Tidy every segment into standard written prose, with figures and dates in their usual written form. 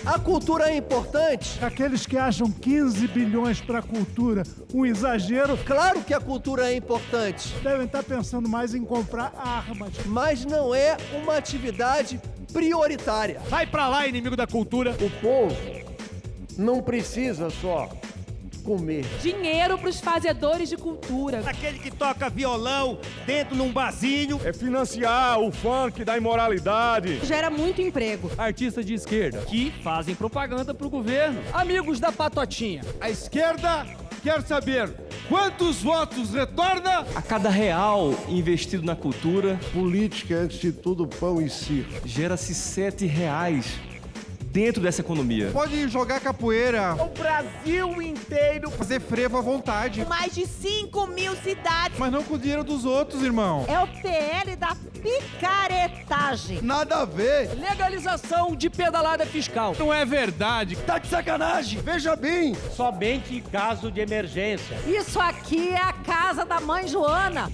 A cultura é importante? Aqueles que acham 15 bilhões para a cultura um exagero, Claro que a cultura é importante, devem estar pensando mais em comprar armas. mas não é uma atividade prioritária. Vai pra lá, inimigo da cultura. O povo não precisa só comer. Dinheiro para os fazedores de cultura. Aquele que toca violão dentro num barzinho. É financiar o funk da imoralidade. Gera muito emprego. Artistas de esquerda que fazem propaganda pro governo. Amigos da patotinha. A esquerda quer saber quantos votos retorna. A cada real investido na cultura, Política é, antes de tudo, pão e circo. gera-se R$ 7 dentro dessa economia. Pode jogar capoeira, O Brasil inteiro. fazer frevo à vontade, Mais de 5.000 cidades. mas não com o dinheiro dos outros, irmão. É o PL da picaretagem. Nada a ver. Legalização de pedalada fiscal. Não é verdade. Tá de sacanagem. Veja bem, Somente em caso de emergência. Isso aqui é a casa da mãe Joana.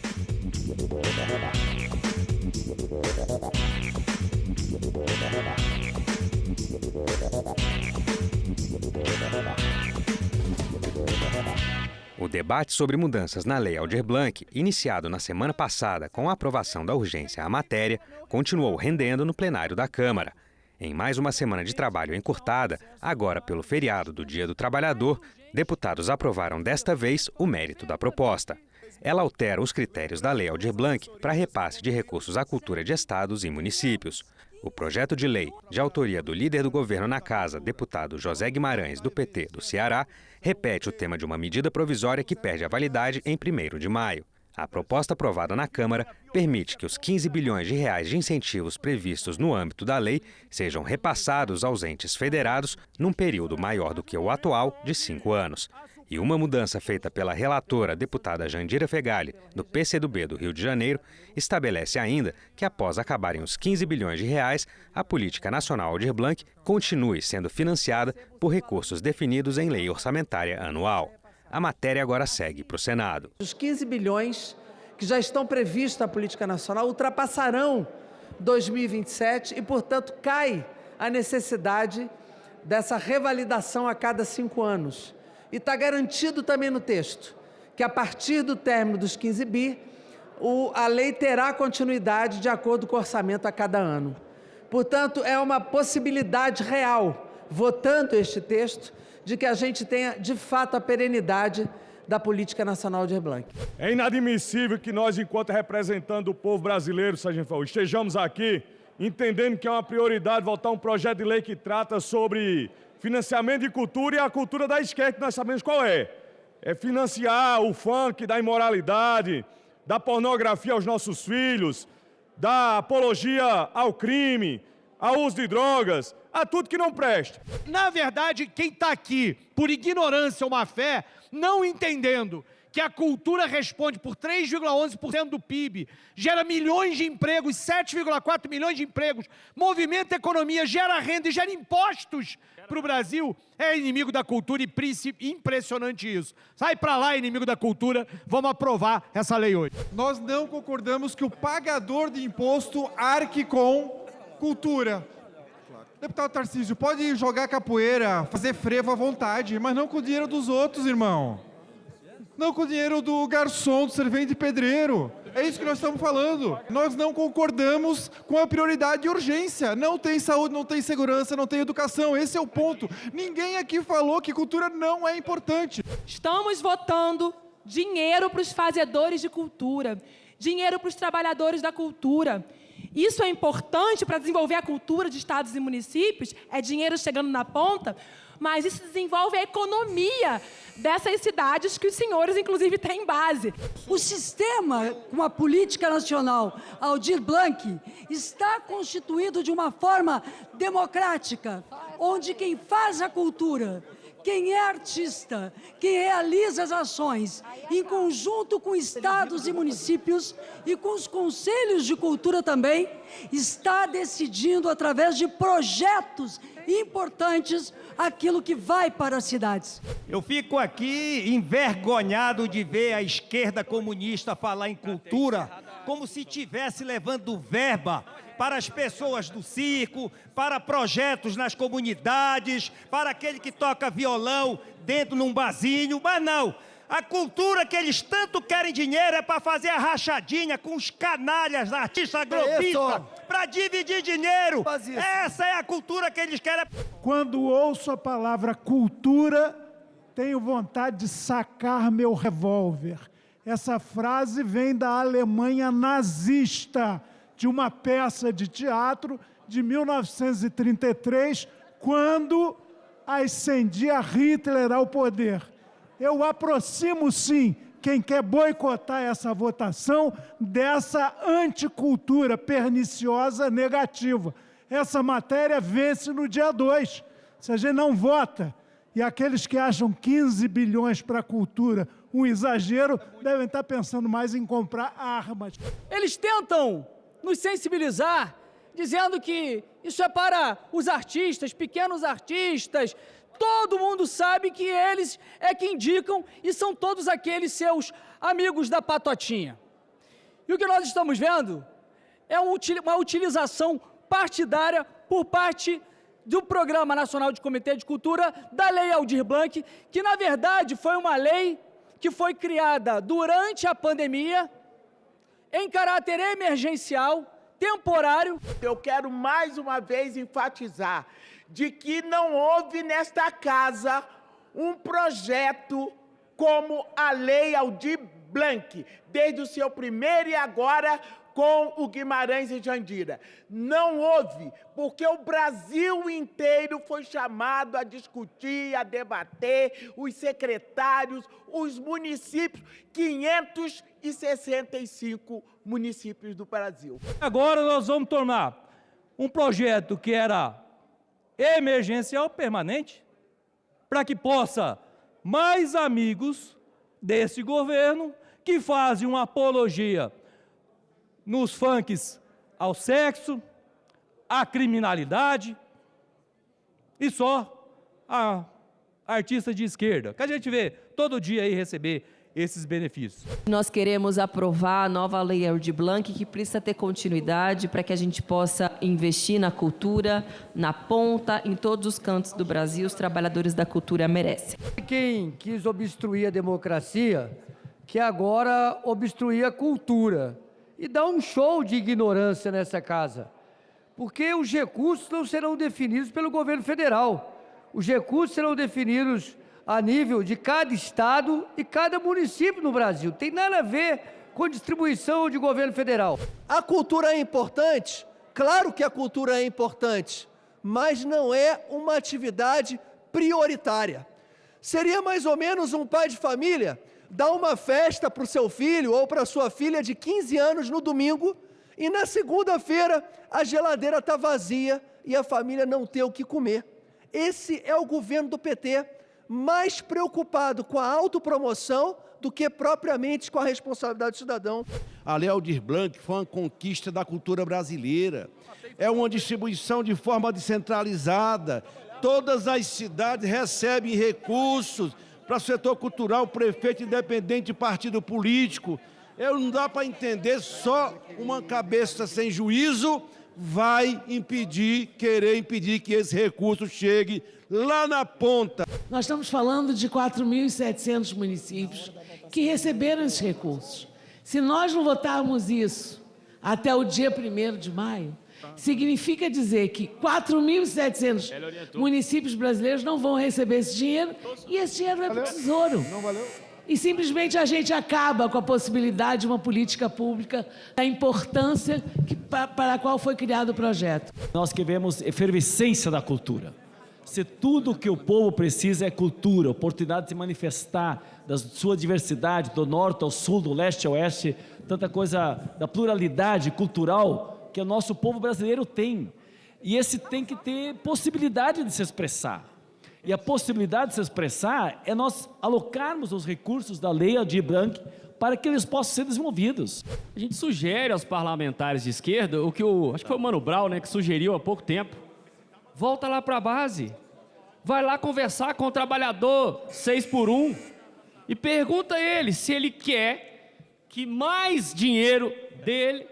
O debate sobre mudanças na Lei Aldir Blanc, iniciado na semana passada com a aprovação da urgência à matéria, continuou rendendo no plenário da Câmara. Em mais uma semana de trabalho encurtada, agora pelo feriado do Dia do Trabalhador, deputados aprovaram desta vez o mérito da proposta. Ela altera os critérios da Lei Aldir Blanc para repasse de recursos à cultura de estados e municípios. O projeto de lei, de autoria do líder do governo na casa, deputado José Guimarães, do PT do Ceará, repete o tema de uma medida provisória que perde a validade em 1º de maio. A proposta aprovada na Câmara permite que os 15 bilhões de reais de incentivos previstos no âmbito da lei sejam repassados aos entes federados num período maior do que o atual, de 5 anos. E uma mudança feita pela relatora, deputada Jandira Fegali, do PCdoB do Rio de Janeiro, estabelece ainda que, após acabarem os 15 bilhões de reais, a Política Nacional Aldir Blanc continue sendo financiada por recursos definidos em lei orçamentária anual. A matéria agora segue para o Senado. Os 15 bilhões que já estão previstos na Política Nacional ultrapassarão 2027 e, portanto, cai a necessidade dessa revalidação a cada 5 anos. E está garantido também no texto que, a partir do término dos 15 bi, a lei terá continuidade de acordo com o orçamento a cada ano. Portanto, é uma possibilidade real, votando este texto, de que a gente tenha, de fato, a perenidade da Política Nacional Aldir Blanc. É inadmissível que nós, enquanto representantes do povo brasileiro, estejamos aqui entendendo que é uma prioridade votar um projeto de lei que trata sobre financiamento de cultura e a cultura da esquerda, que nós sabemos qual é. É financiar o funk da imoralidade, da pornografia aos nossos filhos, da apologia ao crime, ao uso de drogas, a tudo que não presta. Na verdade, quem está aqui por ignorância ou má fé, não entendendo que a cultura responde por 3,11% do PIB, gera milhões de empregos, 7,4 milhões de empregos, movimenta a economia, gera renda e gera impostos para o Brasil, é inimigo da cultura e impressionante isso. Sai para lá, inimigo da cultura, vamos aprovar essa lei hoje. Nós não concordamos que o pagador de imposto arque com cultura. Deputado Tarcísio, pode jogar capoeira, fazer frevo à vontade, mas não com o dinheiro dos outros, irmão. Não com o dinheiro do garçom, do servente e pedreiro. É isso que nós estamos falando. Nós não concordamos com a prioridade de urgência. Não tem saúde, não tem segurança, não tem educação. Esse é o ponto. Ninguém aqui falou que cultura não é importante. Estamos votando dinheiro para os fazedores de cultura, dinheiro para os trabalhadores da cultura. Isso é importante para desenvolver a cultura de estados e municípios, é dinheiro chegando na ponta, mas isso desenvolve a economia dessas cidades que os senhores, inclusive, têm base. O sistema, com a Política Nacional Aldir Blanc, está constituído de uma forma democrática, onde quem faz a cultura, quem é artista, quem realiza as ações, em conjunto com estados e municípios e com os conselhos de cultura também, está decidindo, através de projetos importantes, aquilo que vai para as cidades. Eu fico aqui envergonhado de ver a esquerda comunista falar em cultura como se estivesse levando verba para as pessoas do circo, para projetos nas comunidades, para aquele que toca violão dentro num barzinho, mas não. A cultura que eles tanto querem dinheiro é para fazer a rachadinha com os canalhas, artistas globistas, para dividir dinheiro. Essa é a cultura que eles querem. Quando ouço a palavra cultura, tenho vontade de sacar meu revólver. Essa frase vem da Alemanha nazista, de uma peça de teatro de 1933, quando ascendia Hitler ao poder. Eu aproximo, sim, quem quer boicotar essa votação dessa anticultura perniciosa negativa. Essa matéria vence no dia 2. Se a gente não vota, e aqueles que acham 15 bilhões para a cultura um exagero, devem estar pensando mais em comprar armas. Eles tentam nos sensibilizar, dizendo que isso é para os artistas, pequenos artistas. Todo mundo sabe que eles é que indicam e são todos aqueles seus amigos da patotinha. E o que nós estamos vendo é uma utilização partidária por parte do Programa Nacional de Comitê de Cultura, da Lei Aldir Blanc, que na verdade foi uma lei que foi criada durante a pandemia, em caráter emergencial, temporário. Eu quero mais uma vez enfatizar de que não houve nesta casa um projeto como a Lei Aldir Blanc, desde o seu primeiro e agora com o Guimarães e Jandira. Não houve, porque o Brasil inteiro foi chamado a discutir, a debater, os secretários, os municípios, 565 municípios do Brasil. Agora nós vamos tornar um projeto que era emergencial permanente, para que possa mais amigos desse governo que fazem uma apologia nos funks ao sexo, à criminalidade e só a artista de esquerda, que a gente vê todo dia aí receber esses benefícios. Nós queremos aprovar a nova Lei Aldir Blanc, que precisa ter continuidade para que a gente possa investir na cultura, na ponta, em todos os cantos do Brasil. Os trabalhadores da cultura merecem. Quem quis obstruir a democracia, que agora obstruir a cultura. E dá um show de ignorância nessa casa. Porque os recursos não serão definidos pelo governo federal. Os recursos serão definidos a nível de cada estado e cada município no Brasil. Tem nada a ver com distribuição de governo federal. A cultura é importante? Claro que a cultura é importante, mas não é uma atividade prioritária. Seria mais ou menos um pai de família dar uma festa para o seu filho ou para a sua filha de 15 anos no domingo e na segunda-feira a geladeira está vazia e a família não ter o que comer. Esse é o governo do PT, mais preocupado com a autopromoção do que propriamente com a responsabilidade do cidadão. A Lei Aldir Blanc foi uma conquista da cultura brasileira. É uma distribuição de forma descentralizada. Todas as cidades recebem recursos para o setor cultural, prefeito independente de partido político. Não dá para entender, só uma cabeça sem juízo vai querer impedir que esse recurso chegue lá na ponta. Nós estamos falando de 4.700 municípios que receberam esses recursos. Se nós não votarmos isso até o dia 1º de maio, significa dizer que 4.700 municípios brasileiros não vão receber esse dinheiro e esse dinheiro vai para o Tesouro. Não valeu? E simplesmente a gente acaba com a possibilidade de uma política pública, da importância para a qual foi criado o projeto. Nós queremos efervescência da cultura. Se tudo que o povo precisa é cultura, oportunidade de se manifestar da sua diversidade, do norte ao sul, do leste ao oeste, tanta coisa da pluralidade cultural que o nosso povo brasileiro tem. E esse tem que ter possibilidade de se expressar. E a possibilidade de se expressar é nós alocarmos os recursos da Lei Aldir Blanc para que eles possam ser desenvolvidos. A gente sugere aos parlamentares de esquerda, o que acho que foi o Mano Brown, né, que sugeriu há pouco tempo, volta lá para a base, vai lá conversar com o trabalhador 6x1 e pergunta a ele se ele quer que mais dinheiro dele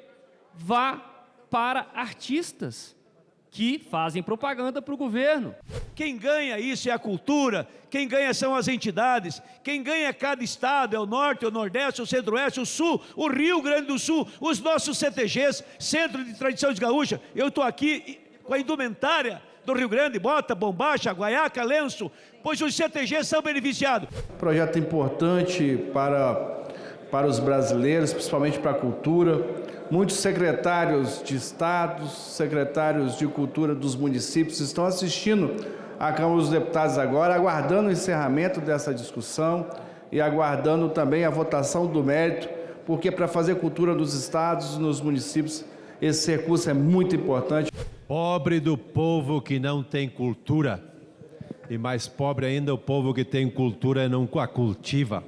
vá para artistas que fazem propaganda para o governo. Quem ganha isso é a cultura, quem ganha são as entidades, quem ganha é cada estado, é o norte, o nordeste, o centro-oeste, o sul, o Rio Grande do Sul, os nossos CTGs, Centro de Tradição de Gaúcha. Eu estou aqui com a indumentária do Rio Grande, bota, bombacha, guaiaca, lenço, pois os CTGs são beneficiados. Projeto importante para os brasileiros, principalmente para a cultura. Muitos secretários de estados, secretários de cultura dos municípios estão assistindo à Câmara dos Deputados agora, aguardando o encerramento dessa discussão e aguardando também a votação do mérito, porque para fazer cultura nos estados, nos municípios, esse recurso é muito importante. Pobre do povo que não tem cultura, e mais pobre ainda o povo que tem cultura e não a cultiva.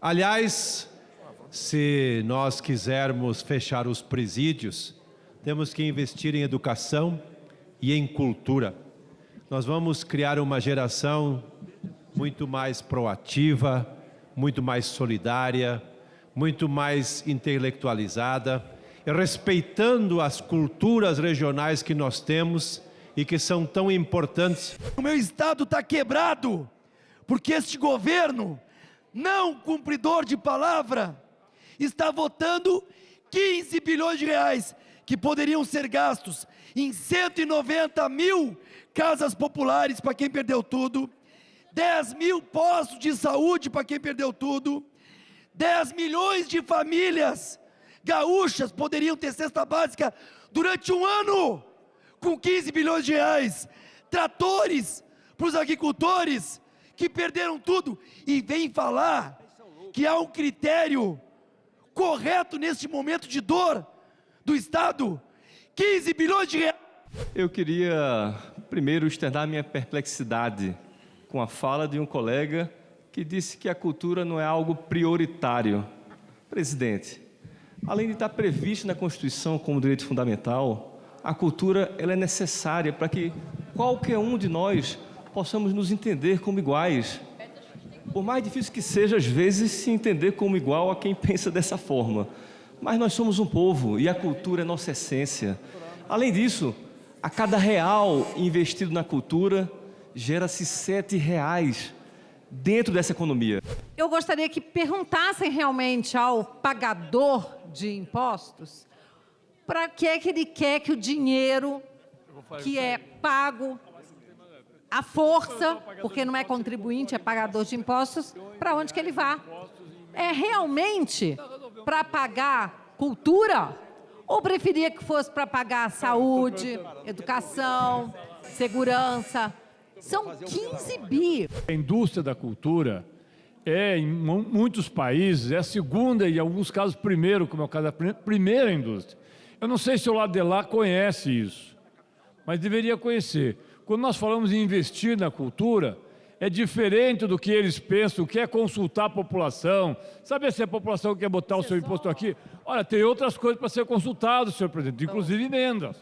Aliás, se nós quisermos fechar os presídios, temos que investir em educação e em cultura. Nós vamos criar uma geração muito mais proativa, muito mais solidária, muito mais intelectualizada, e respeitando as culturas regionais que nós temos e que são tão importantes. O meu estado está quebrado, porque este governo, não cumpridor de palavra, está votando 15 bilhões de reais que poderiam ser gastos em 190 mil casas populares para quem perdeu tudo, 10 mil postos de saúde para quem perdeu tudo, 10 milhões de famílias gaúchas poderiam ter cesta básica durante um ano, com 15 bilhões de reais, tratores para os agricultores que perderam tudo, e vem falar que há um critério correto neste momento de dor do Estado, 15 bilhões de reais. Eu queria primeiro externar minha perplexidade com a fala de um colega que disse que a cultura não é algo prioritário. Presidente, além de estar previsto na Constituição como direito fundamental, a cultura ela é necessária para que qualquer um de nós possamos nos entender como iguais. Por mais difícil que seja, às vezes, se entender como igual a quem pensa dessa forma. Mas nós somos um povo e a cultura é nossa essência. Além disso, a cada real investido na cultura, gera-se R$7 dentro dessa economia. Eu gostaria que perguntassem realmente ao pagador de impostos para que é que ele quer que o dinheiro que é pago à força, porque não é contribuinte, é pagador de impostos, para onde que ele vá? É realmente para pagar cultura? Ou preferia que fosse para pagar saúde, educação, segurança? São 15 bi. A indústria da cultura é, em muitos países, é a segunda e, em alguns casos, primeiro, como é o caso da primeira indústria. Eu não sei se o lado de lá conhece isso, mas deveria conhecer. Quando nós falamos em investir na cultura, é diferente do que eles pensam, que é consultar a população. Sabe se a população quer botar o seu imposto aqui? Olha, tem outras coisas para ser consultado, senhor presidente, inclusive emendas.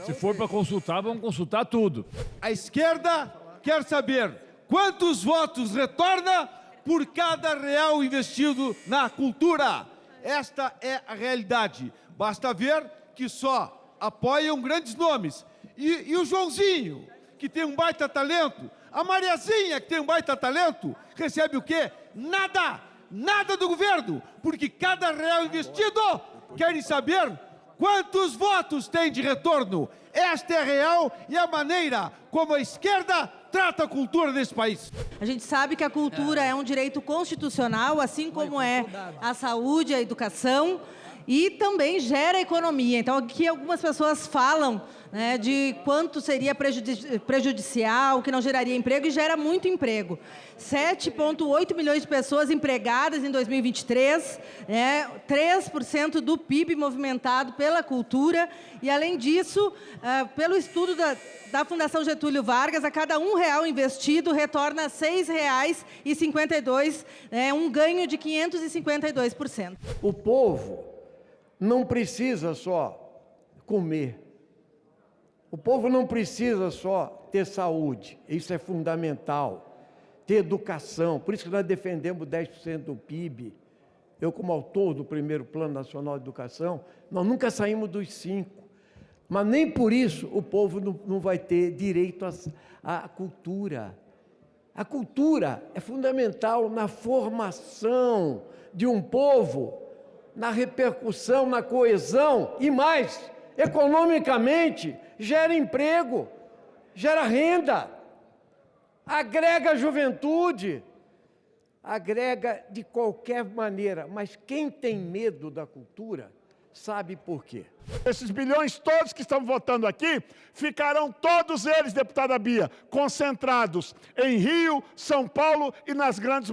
Se for para consultar, vamos consultar tudo. A esquerda quer saber quantos votos retorna por cada real investido na cultura. Esta é a realidade. Basta ver que só apoiam grandes nomes. E o Joãozinho, que tem um baita talento, a Mariazinha, que tem um baita talento, recebe o quê? Nada! Nada do governo! Porque cada real investido, querem saber quantos votos tem de retorno. Esta é a real e a maneira como a esquerda trata a cultura nesse país. A gente sabe que a cultura é um direito constitucional, assim como é a saúde, a educação. e também gera economia. Então, aqui algumas pessoas falam, né, de quanto seria prejudicial, que não geraria emprego, e gera muito emprego. 7,8 milhões de pessoas empregadas em 2023, 3% do PIB movimentado pela cultura, e, além disso, pelo estudo da Fundação Getúlio Vargas, a cada R$1 investido, retorna R$ 6,52, um ganho de 552%. O povo não precisa só comer. O povo não precisa só ter saúde, isso é fundamental. Ter educação, por isso que nós defendemos 10% do PIB. Eu, como autor do primeiro Plano Nacional de Educação, nós nunca saímos dos 5%. Mas nem por isso o povo não vai ter direito à cultura. A cultura é fundamental na formação de um povo, na repercussão, na coesão e mais, economicamente, gera emprego, gera renda, agrega a juventude, agrega de qualquer maneira. Mas quem tem medo da cultura sabe por quê. Esses bilhões todos que estão votando aqui, ficarão todos eles, deputada Bia, concentrados em Rio, São Paulo e nas grandes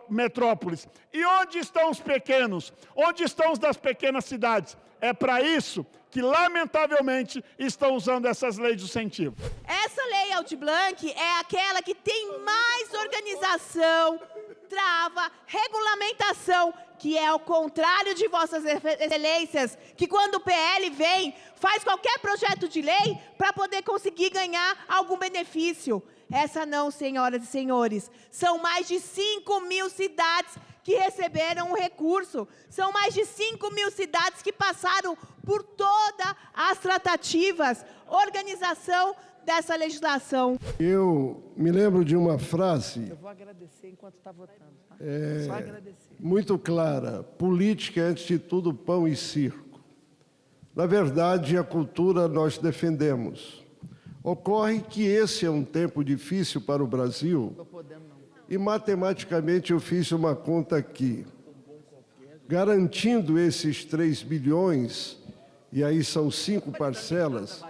metrópoles. E onde estão os pequenos? Onde estão os das pequenas cidades? É para isso que, lamentavelmente, estão usando essas leis de incentivo. Essa lei Aldir Blanc é aquela que tem mais organização, trava, regulamentação, que é ao contrário de vossas excelências, que quando o PL vem, faz qualquer projeto de lei para poder conseguir ganhar algum benefício. Essa não, senhoras e senhores. São mais de 5.000 cidades que receberam um recurso. São mais de 5.000 cidades que passaram por todas as tratativas, organização dessa legislação. Eu me lembro de uma frase. Eu vou agradecer enquanto está votando. Tá? Só agradecer. Muito clara: política é, antes de tudo, pão e circo. Na verdade, a cultura nós defendemos. Ocorre que esse é um tempo difícil para o Brasil, e matematicamente eu fiz uma conta aqui. Garantindo esses 3 bilhões, e aí são 5 parcelas,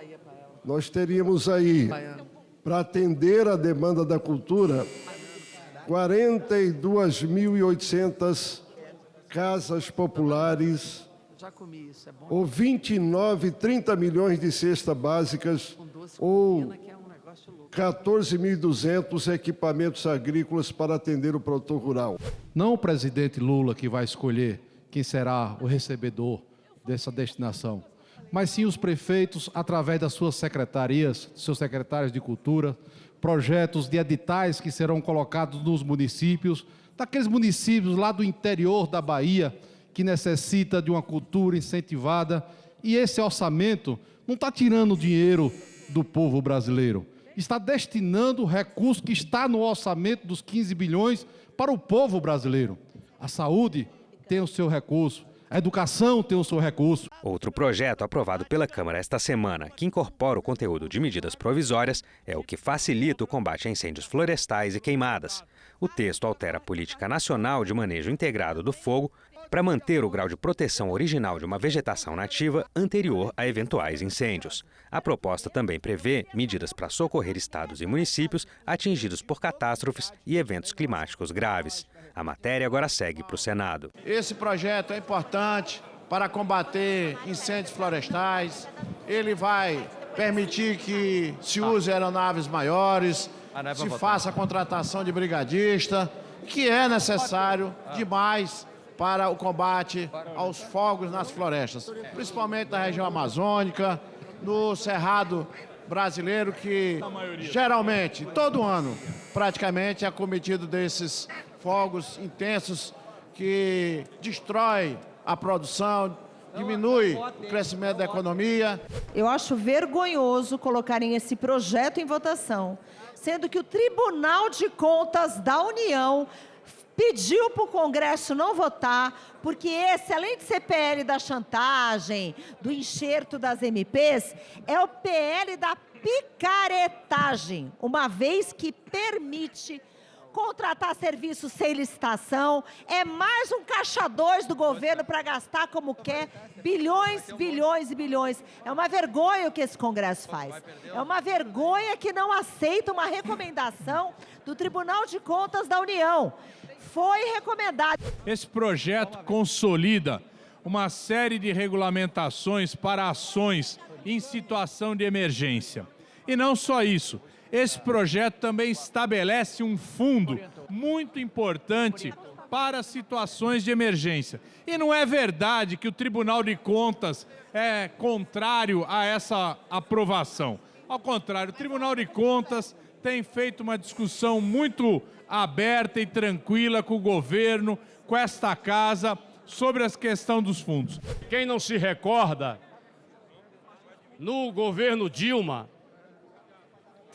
nós teríamos aí, para atender a demanda da cultura, 42.800 casas populares, ou 30 milhões de cestas básicas, ou 14.200 equipamentos agrícolas para atender o produtor rural. Não o presidente Lula que vai escolher quem será o recebedor dessa destinação, mas sim os prefeitos, através das suas secretarias, seus secretários de cultura, projetos de editais que serão colocados nos municípios, daqueles municípios lá do interior da Bahia, que necessita de uma cultura incentivada, e esse orçamento não está tirando dinheiro do povo brasileiro, está destinando o recurso que está no orçamento dos 15 bilhões para o povo brasileiro. A saúde tem o seu recurso, a educação tem o seu recurso. Outro projeto aprovado pela Câmara esta semana, que incorpora o conteúdo de medidas provisórias, é o que facilita o combate a incêndios florestais e queimadas. O texto altera a Política Nacional de Manejo Integrado do Fogo para manter o grau de proteção original de uma vegetação nativa anterior a eventuais incêndios. A proposta também prevê medidas para socorrer estados e municípios atingidos por catástrofes e eventos climáticos graves. A matéria agora segue para o Senado. Esse projeto é importante para combater incêndios florestais. Ele vai permitir que se use aeronaves maiores, se faça a contratação de brigadista, que é necessário demais para o combate aos fogos nas florestas, principalmente na região amazônica, no Cerrado brasileiro, que geralmente, todo ano, praticamente é acometido desses fogos intensos que destrói a produção, diminui o crescimento da economia. Eu acho vergonhoso colocarem esse projeto em votação, sendo que o Tribunal de Contas da União pediu para o Congresso não votar, porque esse, além de ser PL da chantagem, do enxerto das MPs, é o PL da picaretagem, uma vez que permite contratar serviços sem licitação, é mais um caixa 2 do governo para gastar como quer, bilhões, bilhões e bilhões. É uma vergonha o que esse Congresso faz. É uma vergonha que não aceita uma recomendação do Tribunal de Contas da União. Foi recomendado. Esse projeto consolida uma série de regulamentações para ações em situação de emergência. E não só isso, esse projeto também estabelece um fundo muito importante para situações de emergência. E não é verdade que o Tribunal de Contas é contrário a essa aprovação. Ao contrário, o Tribunal de Contas tem feito uma discussão muito aberta e tranquila com o governo, com esta casa, sobre a questão dos fundos. Quem não se recorda, no governo Dilma,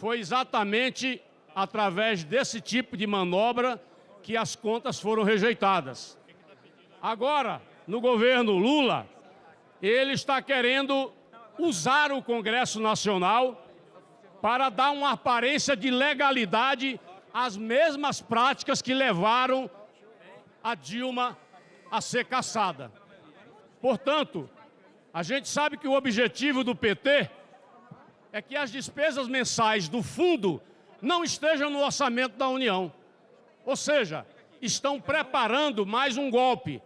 foi exatamente através desse tipo de manobra que as contas foram rejeitadas. Agora, no governo Lula, ele está querendo usar o Congresso Nacional para dar uma aparência de legalidade às mesmas práticas que levaram a Dilma a ser cassada. Portanto, a gente sabe que o objetivo do PT é que as despesas mensais do fundo não estejam no orçamento da União. Ou seja, estão preparando mais um golpe.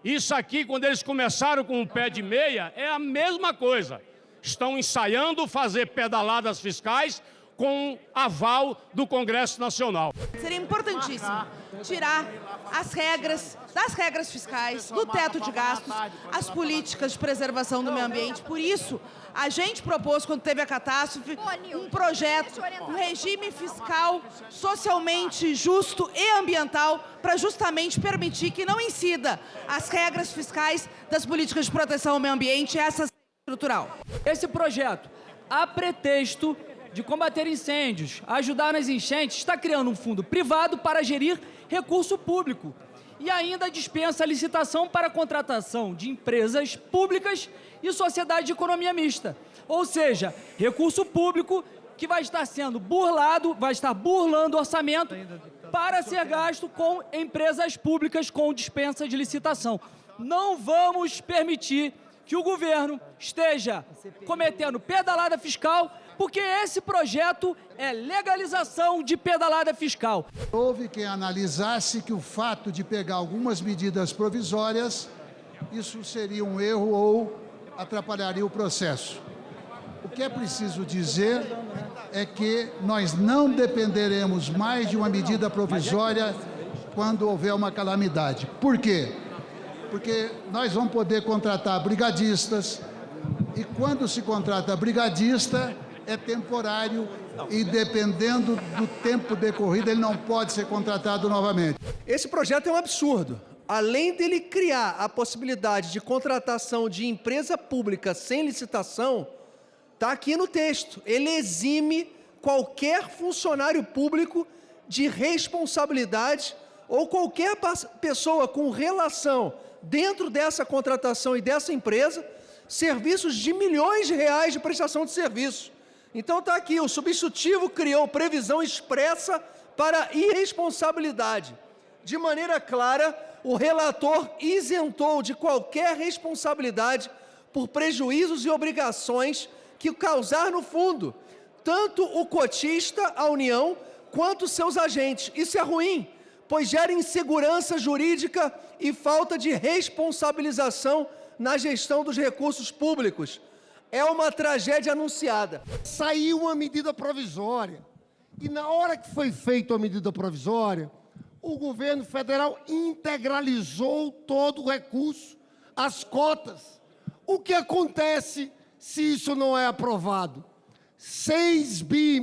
Isso aqui, quando eles começaram com o pé de meia, é a mesma coisa. Estão ensaiando fazer pedaladas fiscais com aval do Congresso Nacional. Seria importantíssimo tirar as regras das regras fiscais, do teto de gastos, as políticas de preservação do meio ambiente. Por isso, a gente propôs, quando teve a catástrofe, um projeto, um regime fiscal socialmente justo e ambiental para justamente permitir que não incida as regras fiscais das políticas de proteção ao meio ambiente, essa estrutural. Esse projeto, a pretexto de combater incêndios, ajudar nas enchentes, está criando um fundo privado para gerir recurso público e ainda dispensa a licitação para a contratação de empresas públicas e sociedade de economia mista. Ou seja, recurso público que vai estar sendo burlado, vai estar burlando o orçamento para ser gasto com empresas públicas com dispensa de licitação. Não vamos permitir que o governo esteja cometendo pedalada fiscal, porque esse projeto é legalização de pedalada fiscal. Houve quem analisasse que o fato de pegar algumas medidas provisórias, isso seria um erro ou atrapalharia o processo. O que é preciso dizer é que nós não dependeremos mais de uma medida provisória quando houver uma calamidade. Por quê? Porque nós vamos poder contratar brigadistas, e quando se contrata brigadista, é temporário e, dependendo do tempo decorrido, ele não pode ser contratado novamente. Esse projeto é um absurdo. Além dele criar a possibilidade de contratação de empresa pública sem licitação, está aqui no texto. Ele exime qualquer funcionário público de responsabilidade ou qualquer pessoa com relação dentro dessa contratação e dessa empresa, serviços de milhões de reais de prestação de serviço. Então está aqui, o substitutivo criou previsão expressa para irresponsabilidade. De maneira clara, o relator isentou de qualquer responsabilidade por prejuízos e obrigações que causar no fundo, tanto o cotista, a União, quanto seus agentes. Isso é ruim, pois gera insegurança jurídica e falta de responsabilização na gestão dos recursos públicos. É uma tragédia anunciada. Saiu uma medida provisória. E na hora que foi feita a medida provisória, o governo federal integralizou todo o recurso, as cotas. O que acontece se isso não é aprovado? 6,5 bi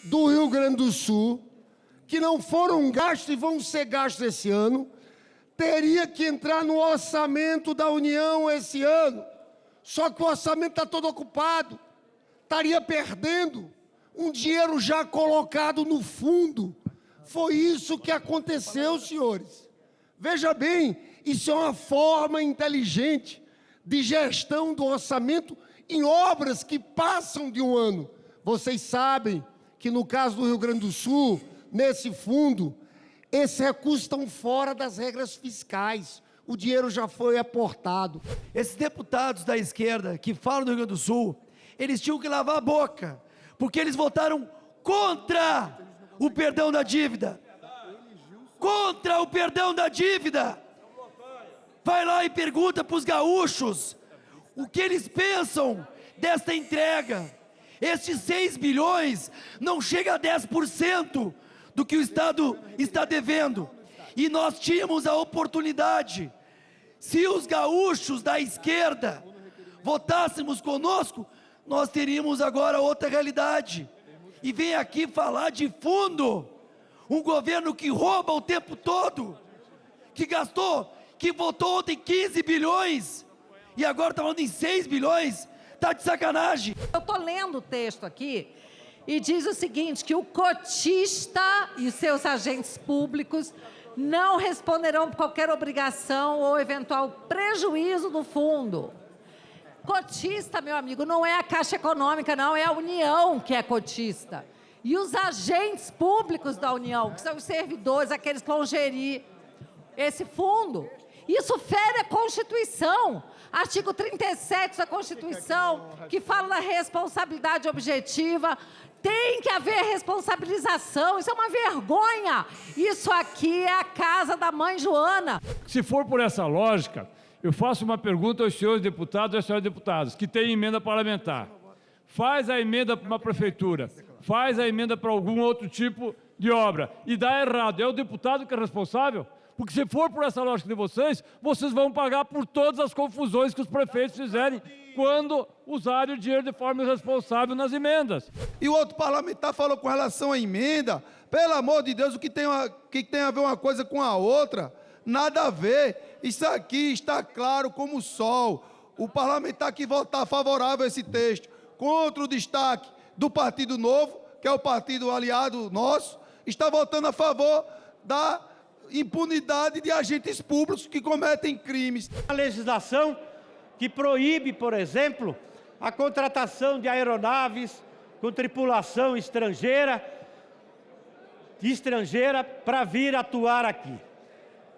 do Rio Grande do Sul, que não foram gastos e vão ser gastos esse ano, teria que entrar no orçamento da União esse ano. Só que o orçamento está todo ocupado, estaria perdendo um dinheiro já colocado no fundo. Foi isso que aconteceu, senhores. Veja bem, isso é uma forma inteligente de gestão do orçamento em obras que passam de um ano. Vocês sabem que no caso do Rio Grande do Sul, nesse fundo, esses recursos estão fora das regras fiscais. O dinheiro já foi aportado. Esses deputados da esquerda que falam do Rio Grande do Sul, eles tinham que lavar a boca, porque eles votaram contra o perdão da dívida. Contra o perdão da dívida. Vai lá e pergunta para os gaúchos o que eles pensam desta entrega. Estes 6 bilhões não chega a 10% do que o Estado está devendo. E nós tínhamos a oportunidade, se os gaúchos da esquerda votássemos conosco, nós teríamos agora outra realidade. E vem aqui falar de fundo, um governo que rouba o tempo todo, que gastou, que votou ontem 15 bilhões, e agora está falando em 6 bilhões, está de sacanagem. Eu estou lendo o texto aqui, e diz o seguinte, que o cotista e os seus agentes públicos não responderão por qualquer obrigação ou eventual prejuízo do fundo. Cotista, meu amigo, não é a Caixa Econômica, não, é a União que é cotista. E os agentes públicos da União, que são os servidores, aqueles que vão gerir esse fundo. Isso fere a Constituição, artigo 37 da Constituição, que fala da responsabilidade objetiva. Tem que haver responsabilização, isso é uma vergonha. Isso aqui é a casa da mãe Joana. Se for por essa lógica, eu faço uma pergunta aos senhores deputados e às senhoras deputadas, que têm emenda parlamentar. Faz a emenda para uma prefeitura, faz a emenda para algum outro tipo de obra e dá errado. É o deputado que é responsável? Porque se for por essa lógica de vocês, vocês vão pagar por todas as confusões que os prefeitos fizerem quando usarem o dinheiro de forma irresponsável nas emendas. E o outro parlamentar falou com relação à emenda, pelo amor de Deus, o que tem a ver uma coisa com a outra? Nada a ver. Isso aqui está claro como o sol. O parlamentar que votar favorável a esse texto, contra o destaque do Partido Novo, que é o partido aliado nosso, está votando a favor da impunidade de agentes públicos que cometem crimes. A legislação que proíbe, por exemplo, a contratação de aeronaves com tripulação estrangeira para vir atuar aqui.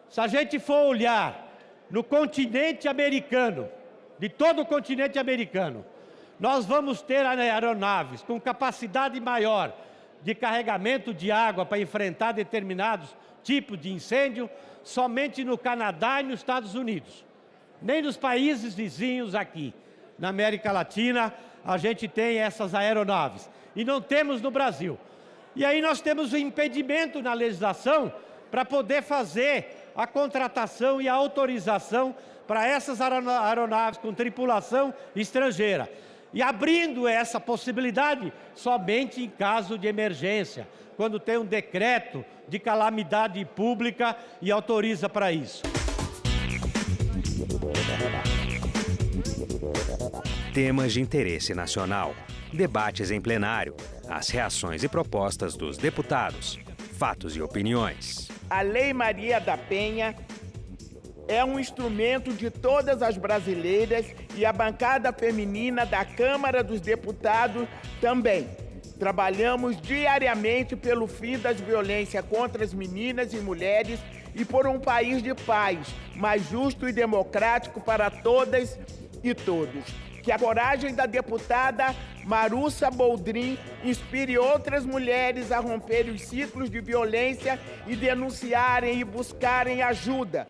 Se a gente for olhar no continente americano, de todo o continente americano, nós vamos ter aeronaves com capacidade maior de carregamento de água para enfrentar determinados tipos de incêndio somente no Canadá e nos Estados Unidos. Nem nos países vizinhos aqui, na América Latina, a gente tem essas aeronaves. E não temos no Brasil. E aí nós temos um impedimento na legislação para poder fazer a contratação e a autorização para essas aeronaves com tripulação estrangeira. E abrindo essa possibilidade somente em caso de emergência, quando tem um decreto de calamidade pública e autoriza para isso. Temas de interesse nacional, debates em plenário, as reações e propostas dos deputados, fatos e opiniões. A Lei Maria da Penha é um instrumento de todas as brasileiras e a bancada feminina da Câmara dos Deputados também. Trabalhamos diariamente pelo fim das violências contra as meninas e mulheres e por um país de paz, mais justo e democrático para todas e todos. Que a coragem da deputada Marussa Boldrin inspire outras mulheres a romperem os ciclos de violência e denunciarem e buscarem ajuda.